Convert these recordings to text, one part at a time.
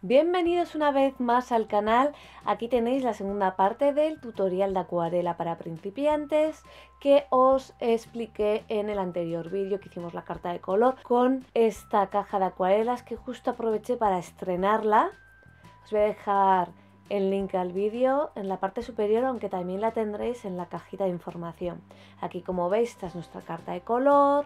Bienvenidos una vez más al canal. Aquí tenéis la segunda parte del tutorial de acuarela para principiantes que os expliqué en el anterior vídeo que hicimos la carta de color con esta caja de acuarelas que justo aproveché para estrenarla. Os voy a dejar el link al vídeo en la parte superior, aunque también la tendréis en la cajita de información. Aquí, como veis, esta es nuestra carta de color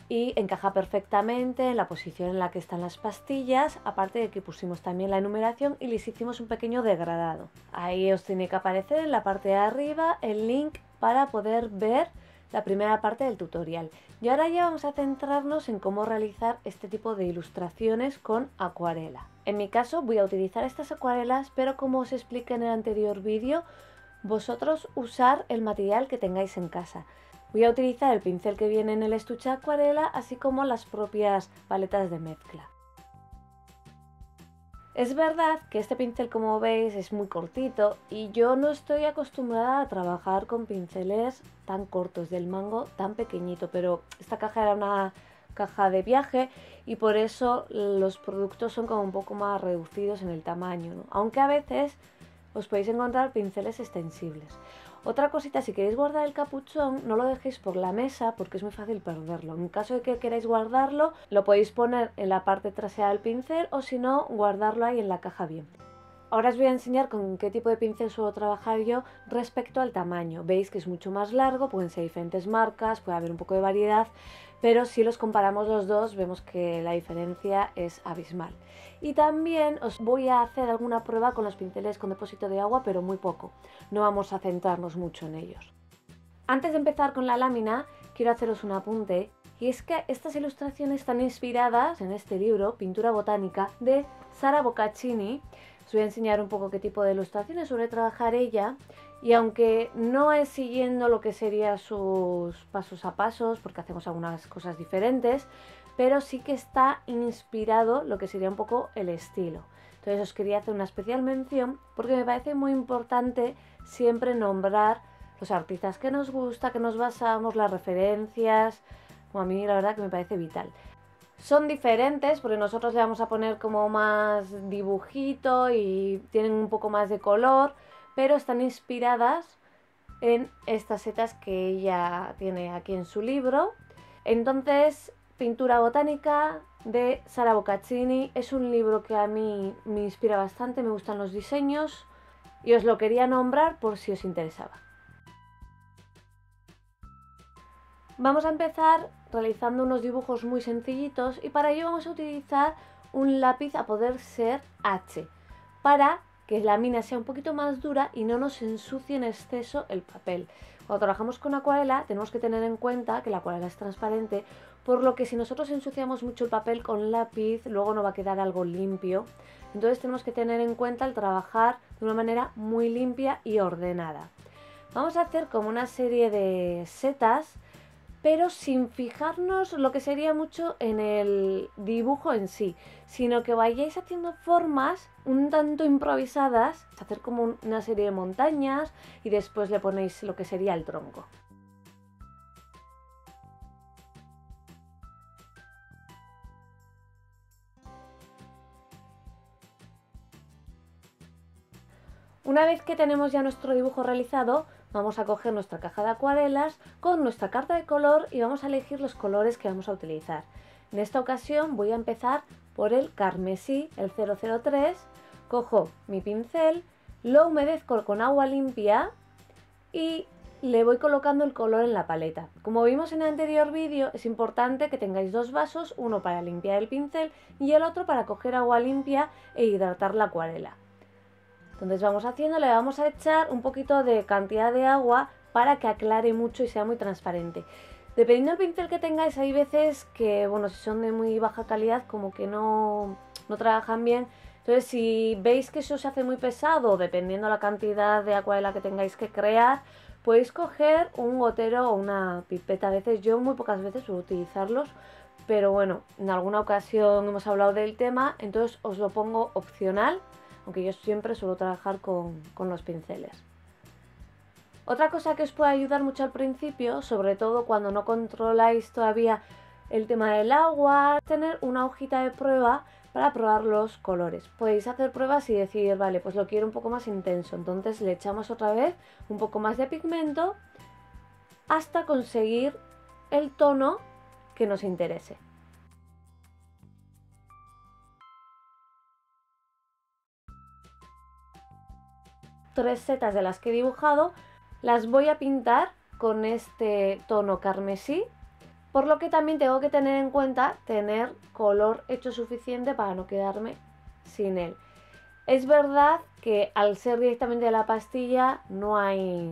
y encaja perfectamente en la posición en la que están las pastillas, aparte de que pusimos también la enumeración y les hicimos un pequeño degradado. Ahí os tiene que aparecer en la parte de arriba el link para poder ver la primera parte del tutorial. Y ahora ya vamos a centrarnos en cómo realizar este tipo de ilustraciones con acuarela. En mi caso voy a utilizar estas acuarelas, pero como os expliqué en el anterior vídeo, vosotros usar el material que tengáis en casa. Voy a utilizar el pincel que viene en el estuche de acuarela, así como las propias paletas de mezcla. Es verdad que este pincel, como veis, es muy cortito y yo no estoy acostumbrada a trabajar con pinceles tan cortos, del mango tan pequeñito, pero esta caja era una caja de viaje y por eso los productos son como un poco más reducidos en el tamaño, ¿no? Aunque a veces os podéis encontrar pinceles extensibles. Otra cosita, si queréis guardar el capuchón, no lo dejéis por la mesa porque es muy fácil perderlo. En caso de que queráis guardarlo, lo podéis poner en la parte trasera del pincel o si no, guardarlo ahí en la caja bien. Ahora os voy a enseñar con qué tipo de pincel suelo trabajar yo respecto al tamaño. Veis que es mucho más largo, pueden ser diferentes marcas, puede haber un poco de variedad, pero si los comparamos los dos vemos que la diferencia es abismal. Y también os voy a hacer alguna prueba con los pinceles con depósito de agua, pero muy poco. No vamos a centrarnos mucho en ellos. Antes de empezar con la lámina, quiero haceros un apunte. Y es que estas ilustraciones están inspiradas en este libro, Pintura Botánica, de Sara Boccaccini. Os voy a enseñar un poco qué tipo de ilustraciones suele trabajar ella. Y aunque no es siguiendo lo que serían sus pasos a pasos, porque hacemos algunas cosas diferentes, pero sí que está inspirado lo que sería un poco el estilo. Entonces os quería hacer una especial mención porque me parece muy importante siempre nombrar los artistas que nos gusta, que nos basamos, las referencias. A mí la verdad que me parece vital. Son diferentes porque nosotros le vamos a poner como más dibujito y tienen un poco más de color, pero están inspiradas en estas setas que ella tiene aquí en su libro. Entonces, Pintura Botánica de Sara Boccaccini es un libro que a mí me inspira bastante, me gustan los diseños y os lo quería nombrar por si os interesaba. Vamos a empezar realizando unos dibujos muy sencillitos y para ello vamos a utilizar un lápiz a poder ser H para que la mina sea un poquito más dura y no nos ensucie en exceso el papel. Cuando trabajamos con acuarela tenemos que tener en cuenta que la acuarela es transparente, por lo que si nosotros ensuciamos mucho el papel con lápiz luego no va a quedar algo limpio. Entonces tenemos que tener en cuenta el trabajar de una manera muy limpia y ordenada. Vamos a hacer como una serie de setas, pero sin fijarnos lo que sería mucho en el dibujo en sí, sino que vayáis haciendo formas un tanto improvisadas, hacer como una serie de montañas y después le ponéis lo que sería el tronco. Una vez que tenemos ya nuestro dibujo realizado, vamos a coger nuestra caja de acuarelas con nuestra carta de color y vamos a elegir los colores que vamos a utilizar. En esta ocasión voy a empezar por el carmesí, el 003, cojo mi pincel, lo humedezco con agua limpia y le voy colocando el color en la paleta. Como vimos en el anterior vídeo, es importante que tengáis dos vasos, uno para limpiar el pincel y el otro para coger agua limpia e hidratar la acuarela. Entonces vamos haciendo, le vamos a echar un poquito de cantidad de agua para que aclare mucho y sea muy transparente. Dependiendo del pincel que tengáis, hay veces que, bueno, si son de muy baja calidad, como que no trabajan bien. Entonces si veis que eso se hace muy pesado, dependiendo la cantidad de acuarela que tengáis que crear, podéis coger un gotero o una pipeta. A veces, yo muy pocas veces suelo utilizarlos, pero bueno, en alguna ocasión hemos hablado del tema, entonces os lo pongo opcional, aunque yo siempre suelo trabajar con los pinceles. Otra cosa que os puede ayudar mucho al principio, sobre todo cuando no controláis todavía el tema del agua, tener una hojita de prueba para probar los colores. Podéis hacer pruebas y decir, vale, pues lo quiero un poco más intenso, entonces le echamos otra vez un poco más de pigmento hasta conseguir el tono que nos interese. Tres setas de las que he dibujado las voy a pintar con este tono carmesí, por lo que también tengo que tener en cuenta tener color hecho suficiente para no quedarme sin él. Es verdad que al ser directamente de la pastilla no hay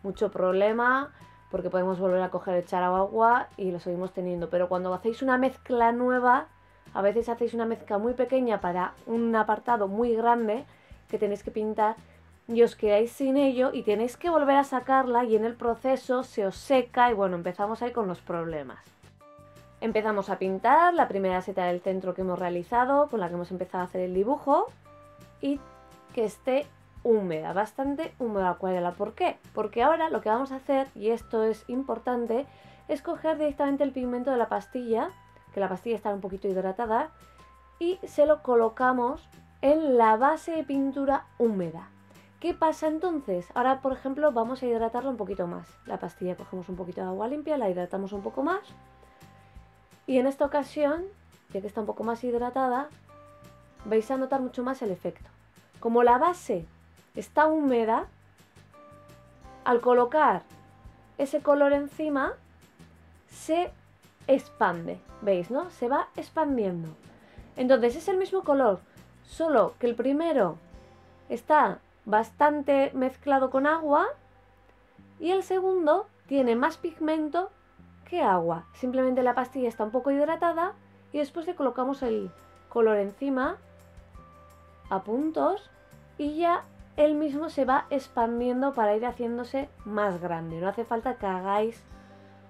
mucho problema, porque podemos volver a coger, echar agua y lo seguimos teniendo, pero cuando hacéis una mezcla nueva, a veces hacéis una mezcla muy pequeña para un apartado muy grande que tenéis que pintar y os quedáis sin ello y tenéis que volver a sacarla y en el proceso se os seca y bueno, empezamos ahí con los problemas. Empezamos a pintar la primera seta del centro que hemos realizado, con la que hemos empezado a hacer el dibujo, y que esté húmeda, bastante húmeda la acuarela. ¿Por qué? Porque ahora lo que vamos a hacer, y esto es importante, es coger directamente el pigmento de la pastilla, que la pastilla está un poquito hidratada, y se lo colocamos en la base de pintura húmeda. ¿Qué pasa entonces? Ahora, por ejemplo, vamos a hidratarla un poquito más. La pastilla cogemos un poquito de agua limpia, la hidratamos un poco más. Y en esta ocasión, ya que está un poco más hidratada, vais a notar mucho más el efecto. Como la base está húmeda, al colocar ese color encima, se expande. ¿Veis, no? Se va expandiendo. Entonces es el mismo color, solo que el primero está bastante mezclado con agua y el segundo tiene más pigmento que agua. Simplemente la pastilla está un poco hidratada y después le colocamos el color encima a puntos y ya él mismo se va expandiendo para ir haciéndose más grande. No hace falta que hagáis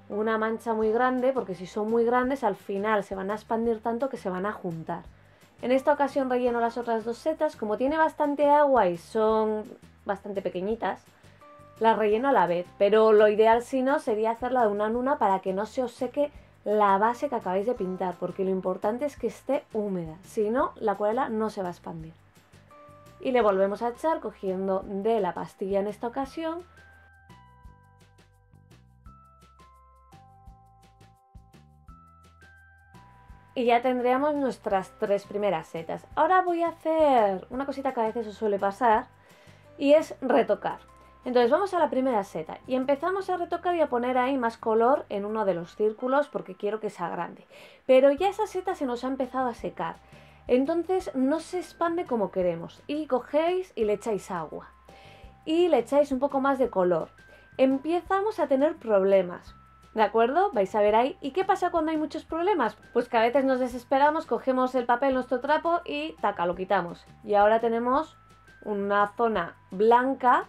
una mancha muy grande, porque si son muy grandes al final se van a expandir tanto que se van a juntar. En esta ocasión relleno las otras dos setas, como tiene bastante agua y son bastante pequeñitas, las relleno a la vez, pero lo ideal si no sería hacerla de una en una para que no se os seque la base que acabáis de pintar, porque lo importante es que esté húmeda, si no la acuarela no se va a expandir. Y le volvemos a echar cogiendo de la pastilla en esta ocasión. Y ya tendríamos nuestras tres primeras setas. Ahora voy a hacer una cosita que a veces os suele pasar y es retocar. Entonces vamos a la primera seta y empezamos a retocar y a poner ahí más color en uno de los círculos porque quiero que sea grande. Pero ya esa seta se nos ha empezado a secar. Entonces no se expande como queremos y cogéis y le echáis agua y le echáis un poco más de color. Empezamos a tener problemas, ¿de acuerdo? Vais a ver ahí. ¿Y qué pasa cuando hay muchos problemas? Pues que a veces nos desesperamos, cogemos el papel, nuestro trapo y taca, lo quitamos. Y ahora tenemos una zona blanca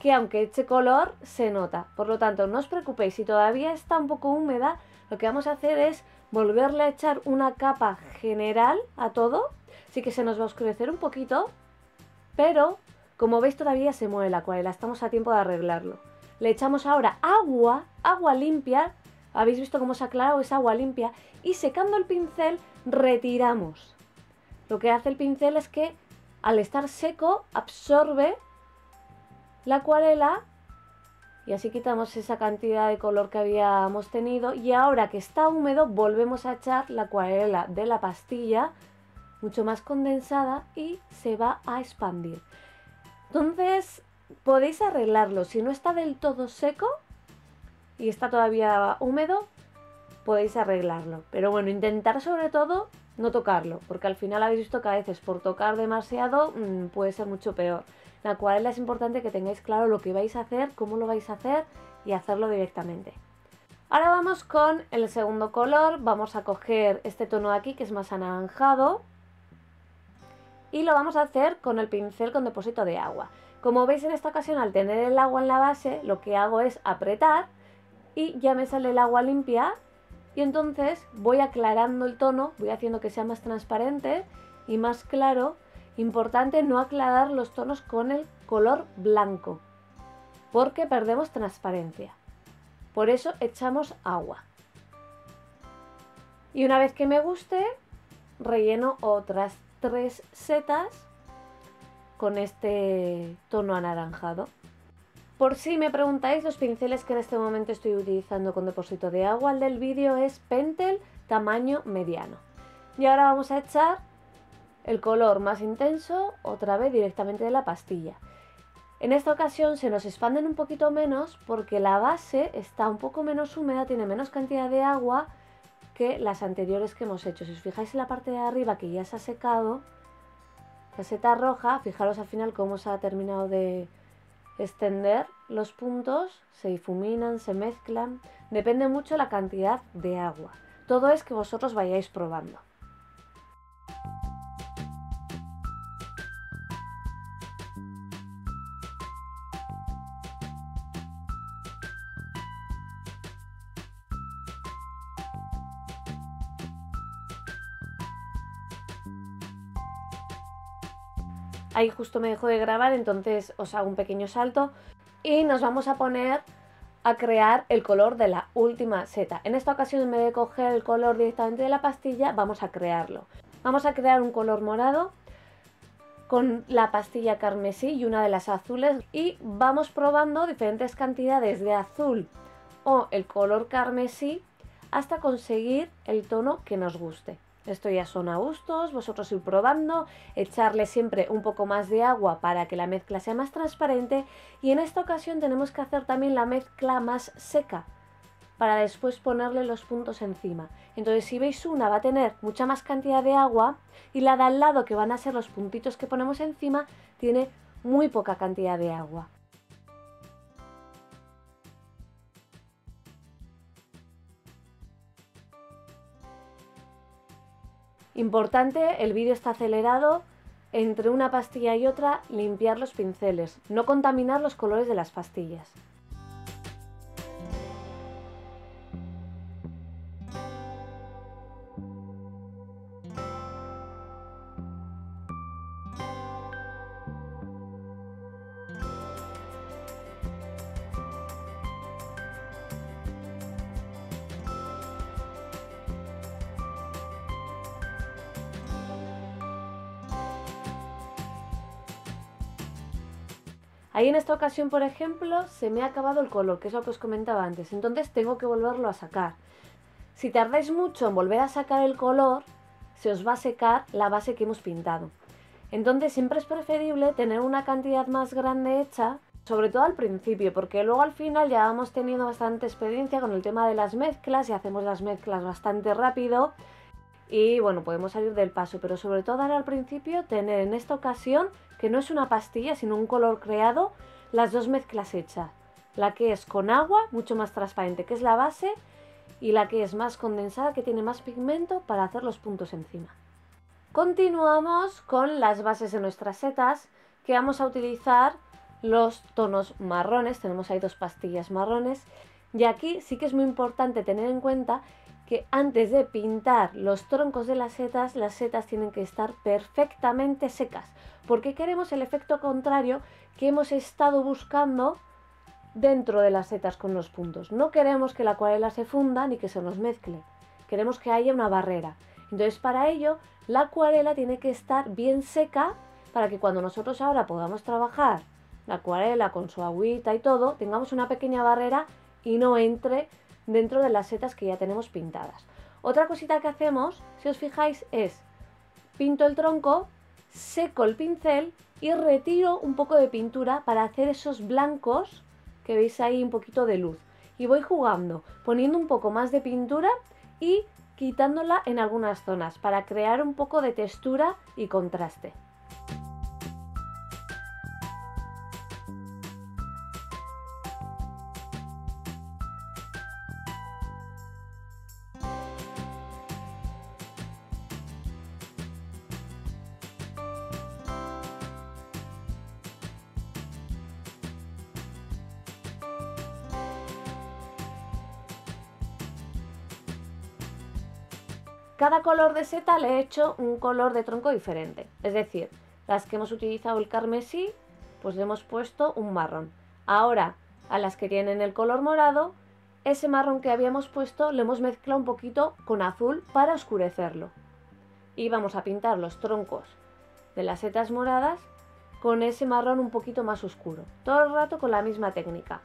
que aunque eche color se nota. Por lo tanto, no os preocupéis, si todavía está un poco húmeda, lo que vamos a hacer es volverle a echar una capa general a todo. Sí que se nos va a oscurecer un poquito, pero como veis todavía se mueve la acuarela, estamos a tiempo de arreglarlo. Le echamos ahora agua limpia, habéis visto cómo se ha aclarado, es agua limpia, y secando el pincel retiramos. Lo que hace el pincel es que al estar seco absorbe la acuarela y así quitamos esa cantidad de color que habíamos tenido y ahora que está húmedo volvemos a echar la acuarela de la pastilla mucho más condensada y se va a expandir. Entonces podéis arreglarlo, si no está del todo seco y está todavía húmedo podéis arreglarlo, pero bueno, intentar sobre todo no tocarlo, porque al final habéis visto que a veces por tocar demasiado puede ser mucho peor. La acuarela es importante que tengáis claro lo que vais a hacer, cómo lo vais a hacer y hacerlo directamente. Ahora vamos con el segundo color, vamos a coger este tono de aquí que es más anaranjado y lo vamos a hacer con el pincel con depósito de agua. Como veis en esta ocasión al tener el agua en la base lo que hago es apretar y ya me sale el agua limpia y entonces voy aclarando el tono, voy haciendo que sea más transparente y más claro. Importante no aclarar los tonos con el color blanco, porque perdemos transparencia. Por eso echamos agua. Y una vez que me guste, relleno otras 3 setas con este tono anaranjado. Por si me preguntáis, los pinceles que en este momento estoy utilizando con depósito de agua, el del vídeo es Pentel tamaño mediano. Y ahora vamos a echar el color más intenso otra vez directamente de la pastilla. En esta ocasión se nos expanden un poquito menos porque la base está un poco menos húmeda, tiene menos cantidad de agua que las anteriores que hemos hecho. Si os fijáis en la parte de arriba que ya se ha secado, la seta roja, fijaros al final cómo se ha terminado de extender los puntos, se difuminan, se mezclan, depende mucho la cantidad de agua. Todo es que vosotros vayáis probando. Ahí justo me dejo de grabar, entonces os hago un pequeño salto y nos vamos a poner a crear el color de la última seta. En esta ocasión, en vez de coger el color directamente de la pastilla, vamos a crearlo. Vamos a crear un color morado con la pastilla carmesí y una de las azules y vamos probando diferentes cantidades de azul o el color carmesí hasta conseguir el tono que nos guste. Esto ya son a gustos, vosotros ir probando, echarle siempre un poco más de agua para que la mezcla sea más transparente y en esta ocasión tenemos que hacer también la mezcla más seca para después ponerle los puntos encima. Entonces si veis una va a tener mucha más cantidad de agua y la de al lado, que van a ser los puntitos que ponemos encima, tiene muy poca cantidad de agua. Importante, el vídeo está acelerado, entre una pastilla y otra limpiar los pinceles, no contaminar los colores de las pastillas. Ahí en esta ocasión, por ejemplo, se me ha acabado el color, que es lo que os comentaba antes, entonces tengo que volverlo a sacar. Si tardáis mucho en volver a sacar el color, se os va a secar la base que hemos pintado. Entonces siempre es preferible tener una cantidad más grande hecha, sobre todo al principio, porque luego al final ya vamos teniendo bastante experiencia con el tema de las mezclas y hacemos las mezclas bastante rápido y bueno, podemos salir del paso, pero sobre todo ahora al principio tener en esta ocasión, que no es una pastilla sino un color creado, las dos mezclas hechas, la que es con agua, mucho más transparente, que es la base, y la que es más condensada, que tiene más pigmento para hacer los puntos encima. Continuamos con las bases de nuestras setas, que vamos a utilizar los tonos marrones, tenemos ahí 2 pastillas marrones, y aquí sí que es muy importante tener en cuenta que antes de pintar los troncos de las setas tienen que estar perfectamente secas, porque queremos el efecto contrario que hemos estado buscando dentro de las setas con los puntos. No queremos que la acuarela se funda ni que se nos mezcle, queremos que haya una barrera. Entonces para ello la acuarela tiene que estar bien seca para que cuando nosotros ahora podamos trabajar la acuarela con su agüita y todo, tengamos una pequeña barrera y no entre dentro de las setas que ya tenemos pintadas. Otra cosita que hacemos, si os fijáis, es pinto el tronco, seco el pincel y retiro un poco de pintura para hacer esos blancos que veis ahí, un poquito de luz. Y voy jugando, poniendo un poco más de pintura y quitándola en algunas zonas para crear un poco de textura y contraste. Cada color de seta le he hecho un color de tronco diferente, es decir, las que hemos utilizado el carmesí, pues le hemos puesto un marrón. Ahora, a las que tienen el color morado, ese marrón que habíamos puesto lo hemos mezclado un poquito con azul para oscurecerlo. Y vamos a pintar los troncos de las setas moradas con ese marrón un poquito más oscuro, todo el rato con la misma técnica.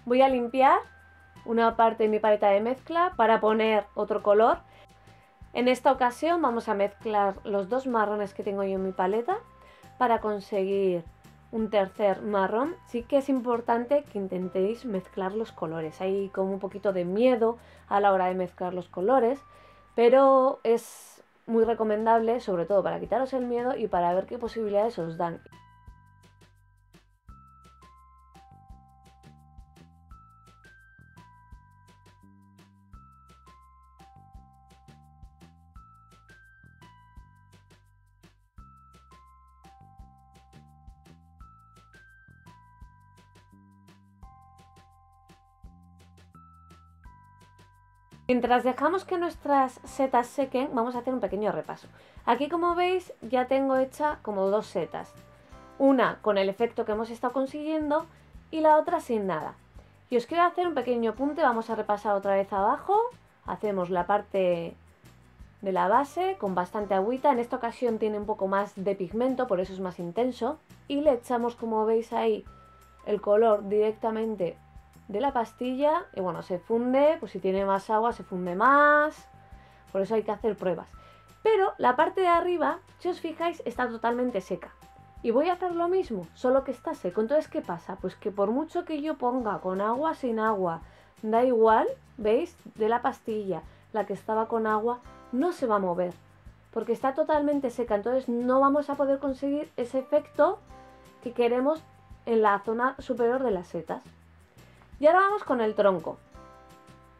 Voy a limpiar una parte de mi paleta de mezcla para poner otro color. En esta ocasión vamos a mezclar los dos marrones que tengo yo en mi paleta para conseguir un tercer marrón. Sí que es importante que intentéis mezclar los colores. Hay como un poquito de miedo a la hora de mezclar los colores, pero es muy recomendable, sobre todo para quitaros el miedo y para ver qué posibilidades os dan. Mientras dejamos que nuestras setas sequen, vamos a hacer un pequeño repaso. Aquí, como veis, ya tengo hecha como dos setas. Una con el efecto que hemos estado consiguiendo y la otra sin nada. Y os quiero hacer un pequeño apunte, vamos a repasar otra vez abajo. Hacemos la parte de la base con bastante agüita. En esta ocasión tiene un poco más de pigmento, por eso es más intenso. Y le echamos, como veis ahí, el color directamente de la pastilla y bueno, se funde, pues si tiene más agua se funde más, por eso hay que hacer pruebas. Pero la parte de arriba, si os fijáis, está totalmente seca. Y voy a hacer lo mismo, solo que está seco. Entonces, ¿qué pasa? Pues que por mucho que yo ponga con agua, sin agua, da igual, ¿veis? De la pastilla, la que estaba con agua, no se va a mover, porque está totalmente seca. Entonces no vamos a poder conseguir ese efecto que queremos en la zona superior de las setas. Y ahora vamos con el tronco.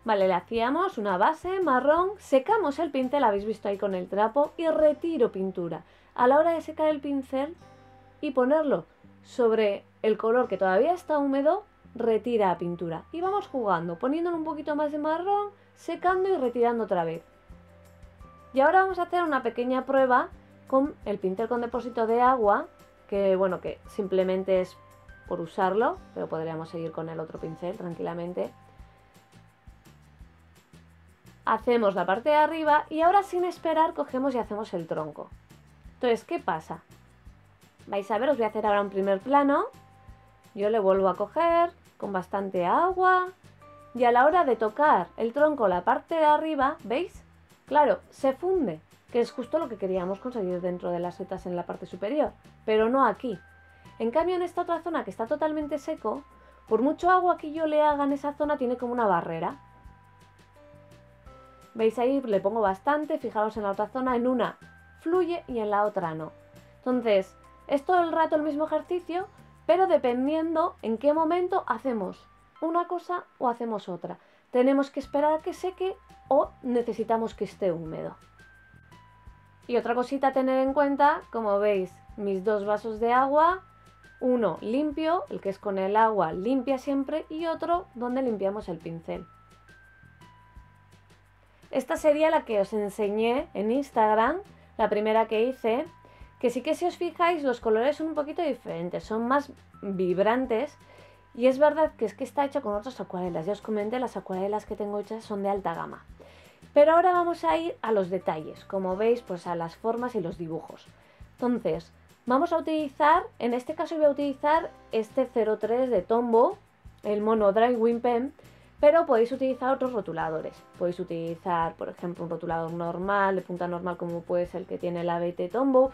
Vale, le hacíamos una base marrón, secamos el pincel, habéis visto ahí con el trapo, y retiro pintura. A la hora de secar el pincel y ponerlo sobre el color que todavía está húmedo, retira pintura. Y vamos jugando, poniéndole un poquito más de marrón, secando y retirando otra vez. Y ahora vamos a hacer una pequeña prueba con el pincel con depósito de agua, que bueno, que simplemente es por usarlo, pero podríamos seguir con el otro pincel tranquilamente. Hacemos la parte de arriba y ahora sin esperar cogemos y hacemos el tronco. Entonces, ¿qué pasa? Vais a ver, os voy a hacer ahora un primer plano. Yo le vuelvo a coger con bastante agua y a la hora de tocar el tronco, la parte de arriba, ¿veis? Claro, se funde, que es justo lo que queríamos conseguir dentro de las setas en la parte superior, pero no aquí. En cambio, en esta otra zona que está totalmente seco, por mucho agua que yo le haga en esa zona, tiene como una barrera. ¿Veis ahí? Le pongo bastante, fijaros en la otra zona, en una fluye y en la otra no. Entonces, es todo el rato el mismo ejercicio, pero dependiendo en qué momento hacemos una cosa o hacemos otra. Tenemos que esperar a que seque o necesitamos que esté húmedo. Y otra cosita a tener en cuenta, como veis, mis dos vasos de agua. Uno limpio, el que es con el agua limpia siempre, y otro donde limpiamos el pincel. Esta sería la que os enseñé en Instagram, la primera que hice, que sí que si os fijáis los colores son un poquito diferentes, son más vibrantes y es verdad que está hecha con otras acuarelas. Ya os comenté, las acuarelas que tengo hechas son de alta gama. Pero ahora vamos a ir a los detalles, como veis, pues a las formas y los dibujos. Entonces, vamos a utilizar, en este caso voy a utilizar este 03 de Tombow, el Mono Dry Wing Pen, pero podéis utilizar otros rotuladores. Podéis utilizar, por ejemplo, un rotulador normal, de punta normal, como puede ser el que tiene la BT Tombow.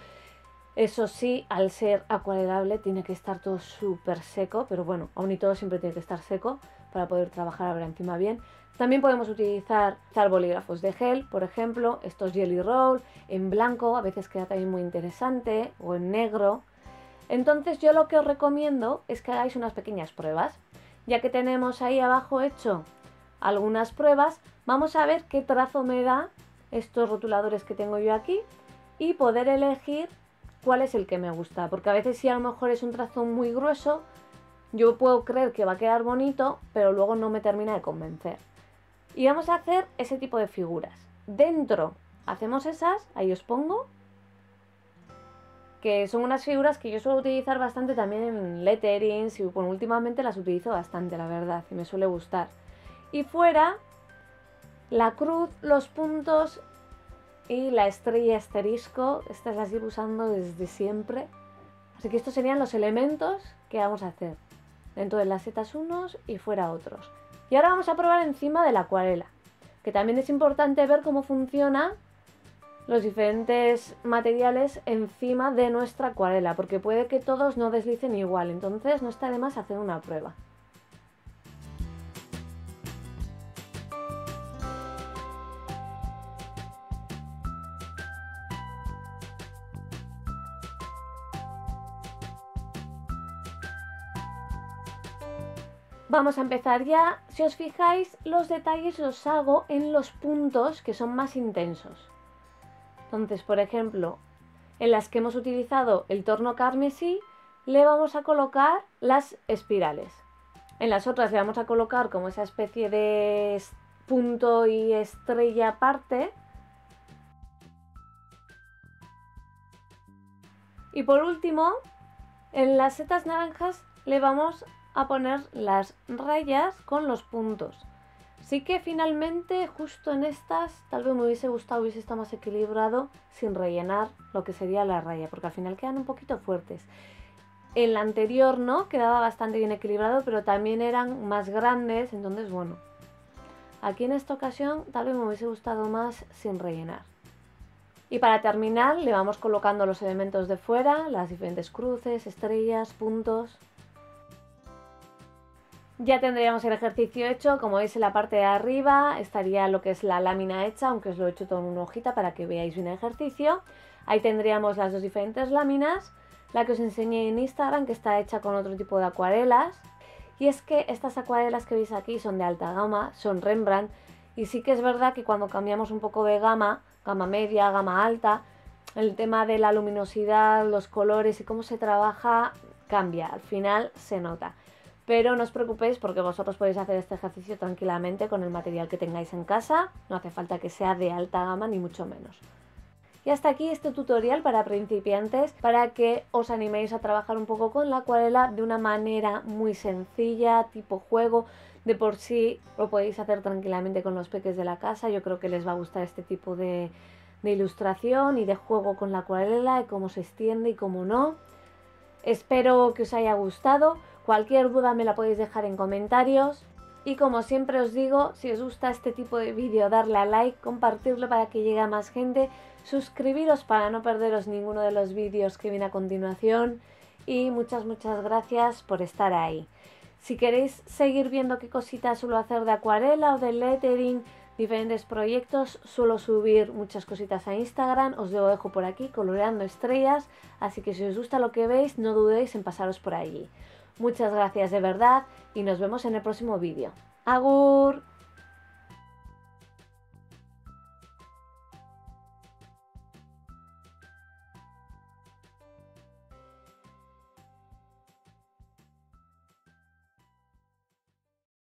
Eso sí, al ser acuarelable tiene que estar todo súper seco, pero bueno, aún y todo siempre tiene que estar seco para poder trabajar ahora encima bien. También podemos utilizar bolígrafos de gel, por ejemplo, estos Jelly Roll, en blanco, a veces queda también muy interesante, o en negro. Entonces yo lo que os recomiendo es que hagáis unas pequeñas pruebas. Ya que tenemos ahí abajo hecho algunas pruebas, vamos a ver qué trazo me da estos rotuladores que tengo yo aquí y poder elegir cuál es el que me gusta, porque a veces si a lo mejor es un trazo muy grueso, yo puedo creer que va a quedar bonito, pero luego no me termina de convencer. Y vamos a hacer ese tipo de figuras. Dentro hacemos esas, ahí os pongo, que son unas figuras que yo suelo utilizar bastante también en letterings y bueno, últimamente las utilizo bastante, la verdad, y me suele gustar. Y fuera, la cruz, los puntos y la estrella asterisco, estas las llevo usando desde siempre. Así que estos serían los elementos que vamos a hacer. Dentro de las setas unos y fuera otros. Y ahora vamos a probar encima de la acuarela, que también es importante ver cómo funcionan los diferentes materiales encima de nuestra acuarela, porque puede que todos no deslicen igual, entonces no está de más hacer una prueba. Vamos a empezar ya. Si os fijáis, los detalles los hago en los puntos que son más intensos. Entonces, por ejemplo, en las que hemos utilizado el torno carmesí, le vamos a colocar las espirales. En las otras le vamos a colocar como esa especie de punto y estrella aparte. Y por último, en las setas naranjas le vamos a poner las rayas con los puntos. Sí que finalmente justo en estas tal vez me hubiese gustado, hubiese estado más equilibrado sin rellenar lo que sería la raya, porque al final quedan un poquito fuertes. En la anterior no, quedaba bastante bien equilibrado, pero también eran más grandes, entonces bueno. Aquí en esta ocasión tal vez me hubiese gustado más sin rellenar. Y para terminar le vamos colocando los elementos de fuera, las diferentes cruces, estrellas, puntos. Ya tendríamos el ejercicio hecho, como veis en la parte de arriba estaría lo que es la lámina hecha, aunque os lo he hecho todo en una hojita para que veáis bien el ejercicio. Ahí tendríamos las dos diferentes láminas, la que os enseñé en Instagram que está hecha con otro tipo de acuarelas. Y es que estas acuarelas que veis aquí son de alta gama, son Rembrandt, y sí que es verdad que cuando cambiamos un poco de gama, gama media, gama alta, el tema de la luminosidad, los colores y cómo se trabaja cambia, al final se nota. Pero no os preocupéis porque vosotros podéis hacer este ejercicio tranquilamente con el material que tengáis en casa, no hace falta que sea de alta gama ni mucho menos. Y hasta aquí este tutorial para principiantes, para que os animéis a trabajar un poco con la acuarela de una manera muy sencilla, tipo juego. De por sí lo podéis hacer tranquilamente con los peques de la casa, yo creo que les va a gustar este tipo de ilustración y de juego con la acuarela y cómo se extiende y cómo no. Espero que os haya gustado. Cualquier duda me la podéis dejar en comentarios. Y como siempre os digo, si os gusta este tipo de vídeo, darle a like, compartirlo para que llegue a más gente, suscribiros para no perderos ninguno de los vídeos que viene a continuación y muchas gracias por estar ahí. Si queréis seguir viendo qué cositas suelo hacer de acuarela o de lettering, diferentes proyectos, suelo subir muchas cositas a Instagram, os lo dejo por aquí, coloreando estrellas, así que si os gusta lo que veis, no dudéis en pasaros por allí. Muchas gracias de verdad y nos vemos en el próximo vídeo. ¡Agur!